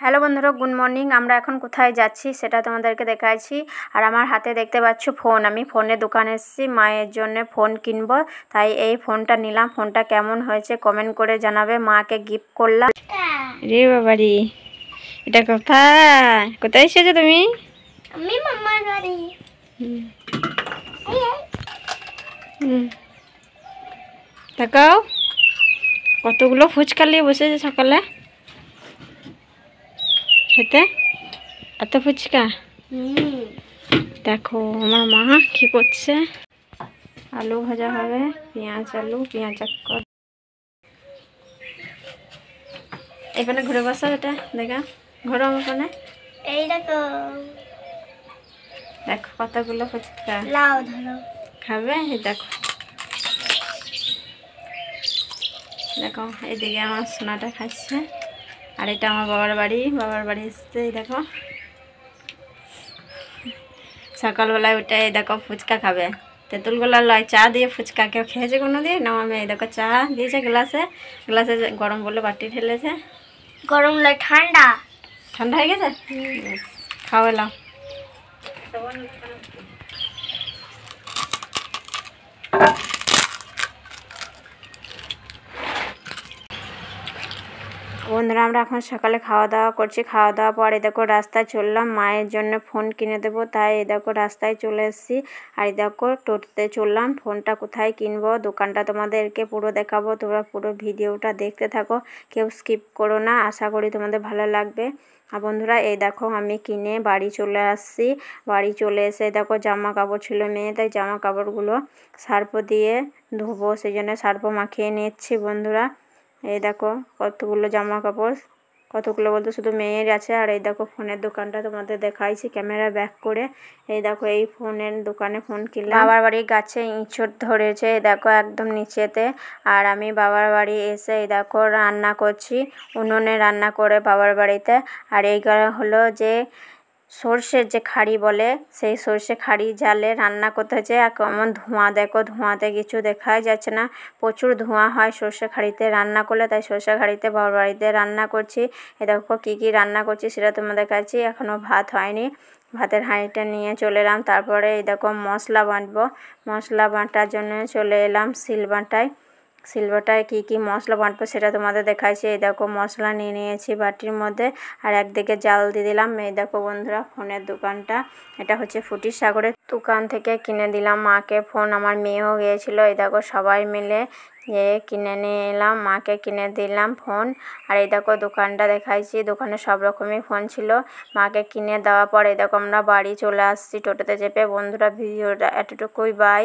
Hello বন্ধুরা, good morning. আমরা এখন কোথায় যাচ্ছি সেটা তোমাদেরকে দেখাচ্ছি। আর আমার হাতে দেখতে পাচ্ছ ফোন। আমি ফোনের দোকানে এসেছি, মায়ের জন্য ফোন কিনবো, তাই এই ফোনটা নিলাম। ফোনটা কেমন হয়েছে কমেন্ট করে জানাবে। মাকে গিফট করলাম। রে বাবারি, এটা কোথায় কোথায় এসেছো তুমি? আমি মামার বাড়ি। তাকাও, কতগুলো ফুচকা নিয়ে বসেছে সকালে খেতে। এত ফুচকা দেখো আমার মা কি করছে। আলু ভাজা হবে, পেঁয়াজ আলু পেঁয়াজ চক্কর। এখানে ঘুরে বসা, এটা দেখা ঘোরো আমার ফোনে। এই দেখো দেখো কতগুলো ফুচকা। লাও ধরো, খাবে? এই দেখো দেখো, এদিকে আমার সোনাটা খাচ্ছে। আর এটা আমার বাবার বাড়ি এসছে। এই দেখো সকালবেলায় উঠে এই দেখো ফুচকা খাবে। তেঁতুল গোলা লয়, চা দিয়ে ফুচকা কেউ খেয়েছে কোনো দিন? না, আমি এই দেখো চা দিয়েছে গ্লাসে, গ্লাসে গরম বলে বাটি ঢেলেছে। গরম নয়, ঠান্ডা। ঠান্ডা হয়ে গেছে, খাওয়ালাম। বন্ধুরা, আমরা এখন সকালে খাওয়া দাওয়া করছি। খাওয়া দাওয়া পরে দেখো রাস্তায় চললাম, মায়ের জন্য ফোন কিনে দেবো, তাই এই দেখো রাস্তায় চলে এসেছি। আর এই দেখো টোটোতে চললাম। ফোনটা কোথায় কিনবো, দোকানটা তোমাদেরকে পুরো দেখাবো। তোমরা পুরো ভিডিওটা দেখতে থাকো, কেউ স্কিপ করো না। আশা করি তোমাদের ভালো লাগবে। আর বন্ধুরা, এই দেখো আমি কিনে বাড়ি চলে আসছি। বাড়ি চলে এসে দেখো জামা কাপড় ছিল মেয়ে, তাই জামা কাপড়গুলো সার্ফ দিয়ে ধোবো, সেই জন্য সার্ফ মাখিয়ে নিচ্ছি। বন্ধুরা, এই দেখো কতগুলো জামা কাপড়, কতগুলো বলতে শুধু মেয়ের আছে। আর এই দেখো ফোনের দোকানটা তোমাদের দেখাইছি ক্যামেরা ব্যাক করে। এই দেখো এই ফোনের দোকানে ফোন কিনলাম। বাবার বাড়ির গাছে ইঁচড় ধরেছে, এই দেখো একদম নিচেতে। আর আমি বাবার বাড়ি এসে এই দেখো রান্না করছি, উনুনে রান্না করে বাবার বাড়িতে। আর এই হলো যে সর্ষের যে খাড়ি বলে, সেই সর্ষে খাড়ি জালে রান্না করতে হচ্ছে। আর কেমন ধোঁয়া দেখো, ধোঁয়াতে কিছু দেখাই যাচ্ছে না। প্রচুর ধোঁয়া হয় সর্ষে খাড়িতে রান্না করলে, তাই সর্ষে খাড়িতে বাবার বাড়িতে রান্না করছি। এ দেখো কী কী রান্না করছি সেটা তোমাদের কাছে। এখনও ভাত হয়নি, ভাতের হাঁড়িটা নিয়ে চলে এলাম। তারপরে এই দেখো মশলা বাটবো, মশলা বাটার জন্য চলে এলাম শিলবাটায়। শিলবাটায় কী কী মশলা বাটবো সেটা তোমাদের দেখাইছি। এই দেখো মশলা নিয়ে নিয়েছি বাটির মধ্যে, আর একদিকে জাল দিয়ে দিলাম। এই দেখো বন্ধুরা ফোনের দোকানটা, এটা হচ্ছে ফুটির সাগরের দোকান থেকে কিনে দিলাম মাকে ফোন। আমার মেয়েও গিয়েছিলো, এই দেখো সবাই মিলে কিনে নিয়ে এলাম, মাকে কিনে দিলাম ফোন। আর এই দেখো দোকানটা দেখাইছি, দোকানে সব রকমই ফোন ছিল। মাকে কিনে দেওয়ার পর এই দেখো আমরা বাড়ি চলে আসছি টোটোতে চেপে। বন্ধুরা, ভিডিওটা এতটুকুই, বাই।